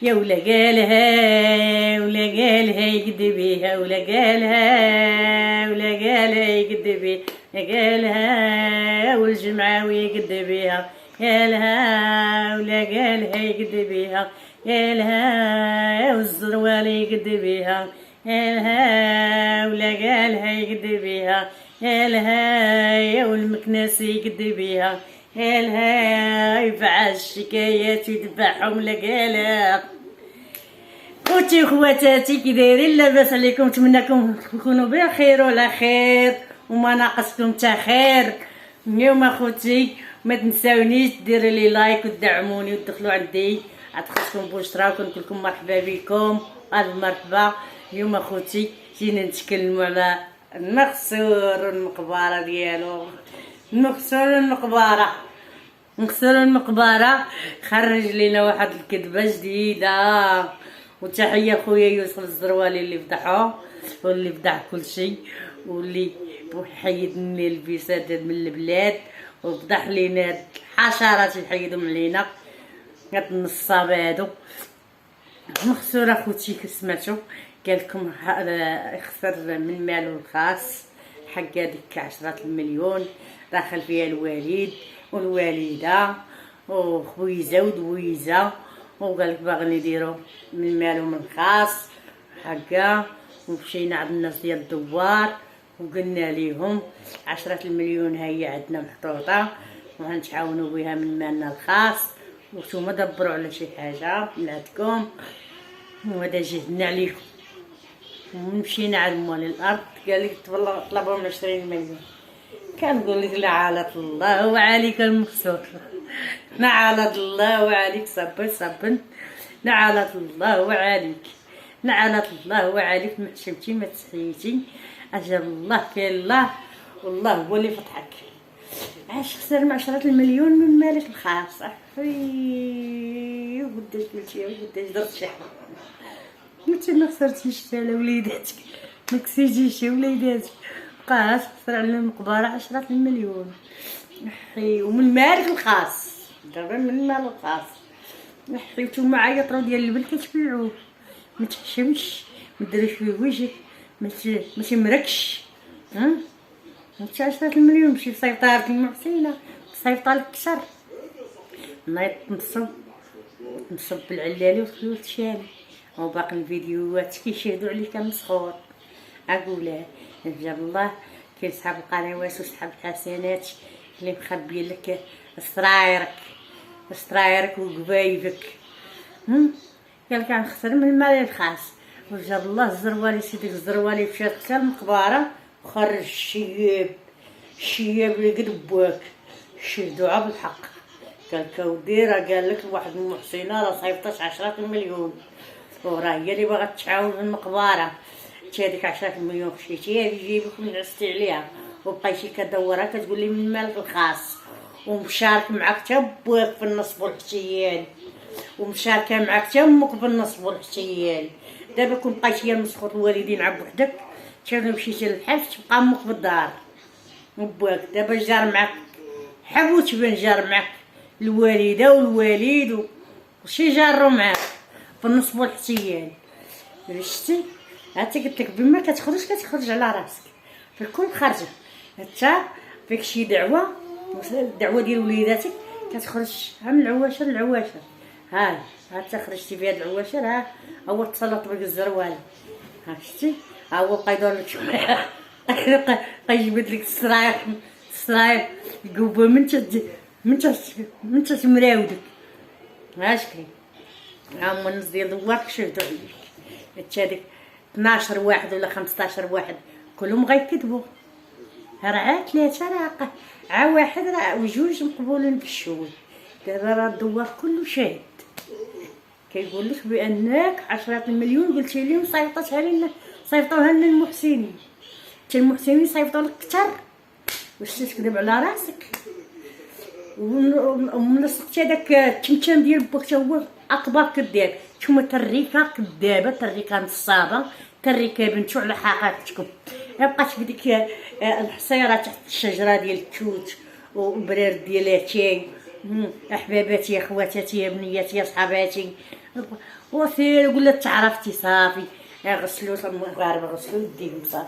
يا ولا قالها ولا قالها يكذبيها ولا قالها ولا قالها يكذبيها قالها والجمعة يكذبيها قالها ولا قالها يكذبيها قالها والزروال يكذبيها قالها ولا قالها يكذبيها قالها والمكناس يكذبيها قالها يفعل الشكايات ويدفعهم لقالها. خوتي وخواتاتي كي دايرين؟ لاباس عليكم؟ نتمنىكم تكونوا بخير وعلى خير وما ناقصكم تا خير. اليوم اخوتي ما تنساونيش ديروا لي لايك وتدعموني وتدخلوا عندي عتخصكم بشرى ونقول لكم مرحبا بكم الف مرحبا. اليوم اخوتي جينا نتكلموا على المغسول والمقبره ديالو. المغسول والمقبره خرج لينا واحد الكذبه جديده. وتحيه خويا يوسف الزروالي اللي فضحو واللي فضح كل شيء واللي حيدني البيسات من البلاد وفضح لينا الحشرات يحيدهم علينا هاد النصاب هادو. مغسول اخوتي كسمعتو قالكم يخسر من مالو الخاص حق هذيك 10 المليون داخل فيها الوالد والوالده وخويزه ودويزه وقالك باغي نديرو من مالو من الخاص حقا. ومشينا عند الناس ديال الدوار وقلنا ليهم 10 المليون هي عندنا محطوطه وغنتعاونوا بها من مالنا الخاص وانتوما دبروا على شي حاجه من عندكم وهذا جهدنا عليكم. ومشينا عند مول الارض قال لك طلبوا 20 مليون. كنقول لك لعنة الله وعليك المغسول، لعنة الله وعليك صبن لعنة الله وعليك، لعنة الله وعليك. ما حشمتي ما تسحيتي اجل الله كاين الله والله هو اللي فتحك. عاش خسر 10 المليون من مالك الخاص. وقداش قلتي وقداش درت شي حاجه انت ما خسرتيش حتى على وليداتك ما كسيتيش وليداتك. بقاش خسر على المقبره 10 المليون ومن مالك الخاص دابا من المال الخاص. نتوما عيطرو ديال البل كتبيعوه ما تحشمش ما ديريش فيه وجهك ما تمركش. انت 10 المليون ماشي سيطرة المحسنه سيطرة الكسر نايض نصب بالعلالي وخيوط شامي وباقي الفيديوهات كيشهدوا عليك مسخور. اقولها جاب الله كاين صحاب القنوات وصحاب الحسنات اللي مخبيين لك سرايرك وقبايبك. قال كان خسر من المال الخاص وجاب الله الزروالي سيدي الزروالي مشى حتى المقبره وخرج الشياب اللي قد بواك شهدوها بالحق. قال كوديره قال لك واحد المحسنه راه صيفطات 10 المليون وراه هي اللي باغا تعاون المقبره. انت هذيك 10 المليون خشيتيها في جيبك ونعستي عليها وبقيتي كدورها كتقول لي من مالك الخاص ومشارك معاك حتى بواك في النصب والاحتيال ومشاركه معاك حتى امك في النصب والاحتيال. دابا كون بقيتي مسخوط الوالدين عب وحدك كانوا مشيتي للحبس تبقى امك في الدار وبواك. دابا جار معاك حبوت بين جار معاك الوالده والوالد وشي جارو معاك في النصب والاحتيال. شتي عرفتي قلت لك بما كتخرج على راسك في كل خرجه حتى فيك شي دعوه ديال وليداتك كتخرج من العواشر للعواشر. ها خرجتي في هاد العواشر ها هو تسلط بك الزروال. ها شتي ها هو بقى يدور لك شويه يجبد لك السراير القوبه من تمراودك. هاش كاين هما الناس ديال الدوار كشهدوا عليك. حتى هذيك 12 واحد ولا 15 واحد كلهم غيكذبوا. راه 3 راه واحد راه وجوج مقبولين بالشهود. دابا راه الدوار كله شاهد كيقول لك بانك 10 المليون قلتي لهم صيفطوها لنا المحسنين. حتى المحسنين صيفطوا لك كثر واش تكذب على راسك. وملصقتي هذاك التمتام ديال باك حتى هو اكبر كذاب. نتوما تريكه كذابه تريكه نصابه تريكه بنتو على حقيقتكم. بقات في ديك الحصيره تحت الشجره ديال التوت وبرير ديال اتاي. احباباتي يا خواتاتي يا بنياتي يا صحاباتي وسير يقول لها تعرفتي صافي غسلوا المغاربه غسلوا يديهم صافي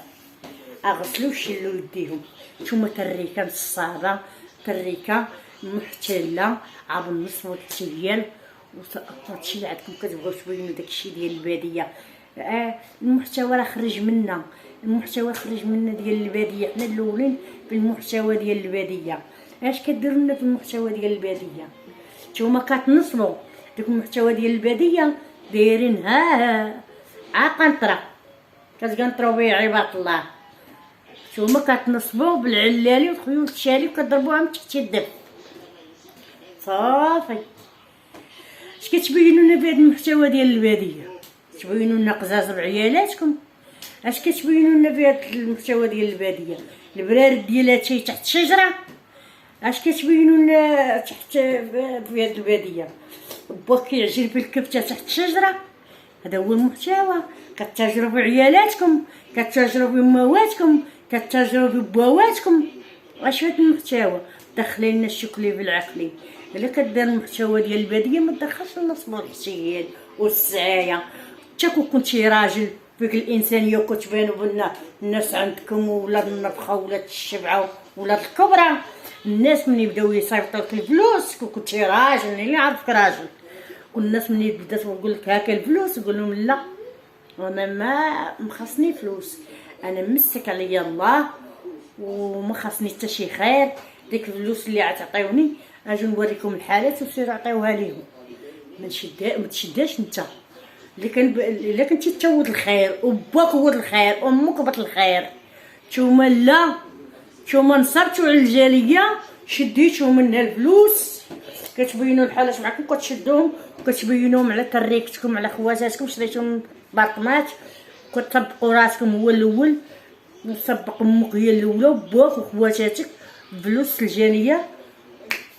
اغسلوا شلوا يديهم. نتوما تريكه نصابه تريكه محتله عاب النص والحتيال وهادشي اللي عندكم كتبغيو تبينوا داكشي ديال الباديه. المحتوى راه خرج منا، المحتوى خرج منا ديال الباديه، حنا الاولين بالمحتوى ديال الباديه. اش كديروا لنا في المحتوى ديال الباديه؟ نتوما كتنصبوا داك المحتوى ديال الباديه دايرين قنطره كتقنطروا به عباد الله. نتوما كتنصبوا بالعلالي والخيوط الشالي وكضربوها من تحت الدف صافي. اش كتبينوا لنا بهذا المحتوى ديال الباديه؟ تبينوا لنا قزاز بعيالاتكم. اش كتبينوا لنا بهذا المحتوى ديال الباديه؟ البرارد ديال هادشي تحت شجره. اش كتبينوا لنا تحت في هذه الباديه؟ باك كيعجن في الكبته تحت شجره. هذا هو المحتوى. كتاجروا بعيالاتكم، كتاجروا بمواتكم، كتاجروا ببواواتكم. واش هذا المحتوى؟ دخلي لنا الشكلي بالعقلي. الا كدير المحتوى ديال الباديه ما تدخلش النصب والحشيل والسعايه. حتى كنتي راجل فيك الانسانيه وكتبانوا بنا الناس عندكم ولاد النفخه ولاد الشبعه ولاد الكبره. الناس من يبداو يصيفطوا لك الفلوس كنتي راجل اللي عرفك راجل. والناس من بدات تقول لك هاكا الفلوس قول لهم لا انا ما خاصني فلوس، انا مسك عليا الله وما خاصني حتى شي خير. ديك الفلوس اللي عتعطيوني اجي نوريكم الحالات وسيروا عطيوها ليهم. ما تشداش انت الا كنتي تود الخير وباك ود الخير وامك بط الخير. نتوما لا، نتوما نصرتوا على الجاليه شديتوا منها الفلوس كتبينوا الحالات معكم كتشدوهم وكتبينوهم على تريكتكم على خواتاتكم شريتهم باطمات كتطبقوا راسكم هو الاول وتطبق امك هي الاولى وباك وخواتاتك فلوس الجاليه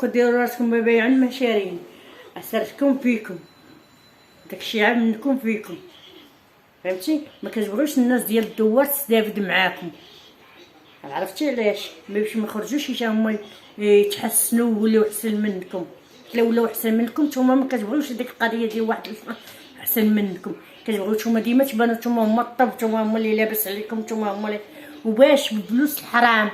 كديروا راسكم مبايعين مشارين. اثرتكم فيكم داكشي عام منكم فيكم فهمتي. ما كتبغيوش الناس ديال الدوار تستافد معاكم. عرفتي علاش؟ باش ما يخرجوش حتى هما يتحسنوا ويوليو احسن منكم. لو ولاو احسن منكم نتوما ما كتبغيوش ديك القضيه ديال واحد احسن منكم. كتبغيو نتوما ديما تبانوا نتوما هما الطب، نتوما هما اللي لاباس عليكم، نتوما هما اللي وباش بفلوس الحرام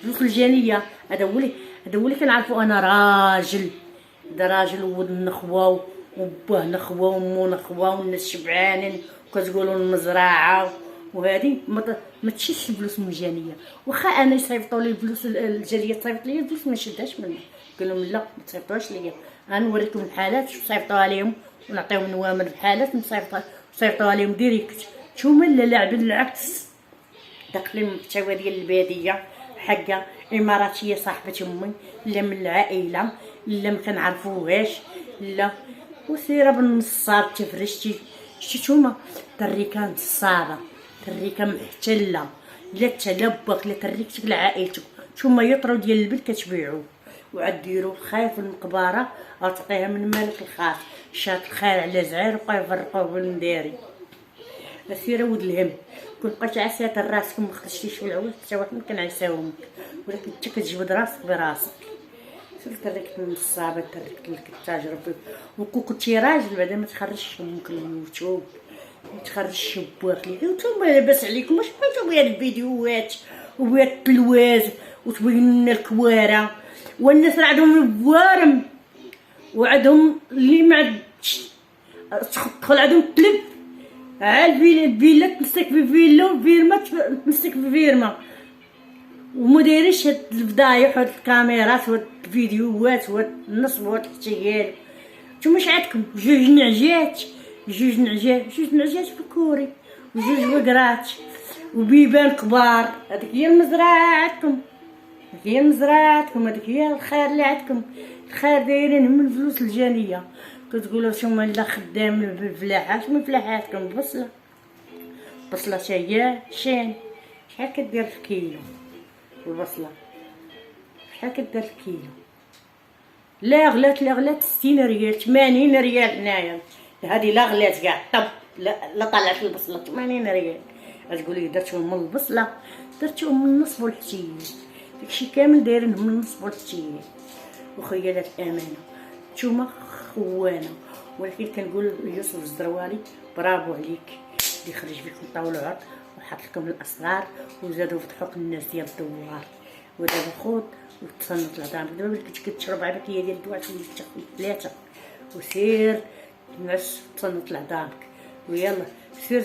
فلوس الجانيه. هذا هو اللي كنعرفوا انا راجل. هذا راجل ولد النخوه وباه نخوه ومو نخوه والناس شبعانين وكتقولوا المزرعه وهذه ما تشيش فلوس مجانيه. واخا انا يصيفطوا لي الفلوس الجاليه تصيفط لي الفلوس ما نشدهاش منها قال لهم لا ما تصيفطوهاش ليا. غنوريكم الحالات صيفطوها لهم ونعطيهم نوامر الحالات نصيفطوها لهم ديريكت. نتوما لا لاعبين العكس داخلين المحتوى ديال الباديه حاجه اماراتيه صاحبه امي لا من العائله لا ما كنعرفوهاش لا وسيره بالنصاب تفرشتي. شتوما تريكه نصابه تريكه محتله لا تلبك لا تريكتك لعائلتك. نتوما يطرو ديال البنت كتبيعوه وعديروا الخير في المقبره او تعطيها من مالك الخاص. شات الخير على زعير وبقى يفرقوا بالمداري. سيره ود الهم كون بقيتي عسات راسكم ما خرجتيش في العوز حتى واحد ما كنعساوهم ولكن انت كتجبد راسك براسك. تركت من الصعبه تركت لك التجربه وكون كنتي راجل بعدا ما تخرجش امك اليوتيوب ما تخرجش باك ليك. نتوما لاباس عليكم واش بغيتو بهاد الفيديوهات وبهاد التلواز وتبين لنا الكواره والناس راه عندهم البوارم وعندهم اللي ما عندش تدخل عندهم تلف عاد الفيلا تمسك في فيلا وفيرما تمسك في فيرما وما دايرينش هاد الفضايح وهاد الكاميرات وهاد الفيديوهات وهاد النصب وهاد الاحتيال. نتوما اش عندكم؟ جوج نعجات في الكوري وجوج وقرات وبيبان كبار. هذيك هي المزرعه عندكم هذيك هي الخير اللي عندكم. الخير دايرين من الفلوس الجانيه كتقولوا نتوما لا خدام بالفلاحات من فلاحاتكم. بصله هي شين شحال كدير في كيلو البصله؟ شحال كدير في كيلو؟ لا غلات 60 ريال 80 ريال هنايا. هذه لا غلات كاع طب لا طلعت البصله 80 ريال. تقولي درتهم من البصله درتهم من النصب والحتيل داكشي كامل دايرينهم من النصب والحتيل. وخيالات امانه نتوما خوانه ولكن كنقول يوسف الزروالي برافو عليك اللي خرج بكم طاولوا عرض وحط لكم الاسرار وزادوا فتحوا الناس ديال الدوار. ودابا خذ وتصنت العظام. دابا ملي كنت كتشرب عباكيه ديال الدواء تولي تاخذ 3 وسير تنعس تصنت لعظامك. ويلا سير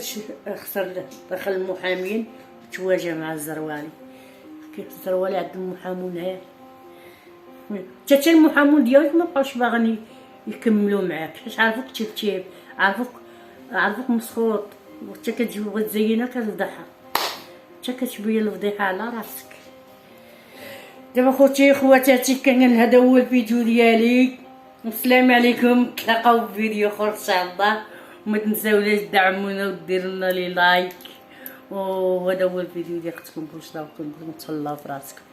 خسر دخل المحامين وتواجه مع الزروالي. كيف الزروالي عندهم محامون عيال حتى المحامون ديالك ما بقاوش باغيين يكملوا معاك حيت عرفوك تيب عرفوك مسخوط وانت كتجيب بغيت تزينها كتفضحها حتى كتبين الفضيحه على راسك. دابا خوتي خواتاتي كان هذا هو الفيديو ديالي. السلام عليكم، نتلاقاو في فيديو اخر ان شاء الله. وما تنساوش تدعمونا وديروا لنا لي لايك. وهذا هو الفيديو ديال اختكم بوشرا. وكنقول تهلاو في راسكم.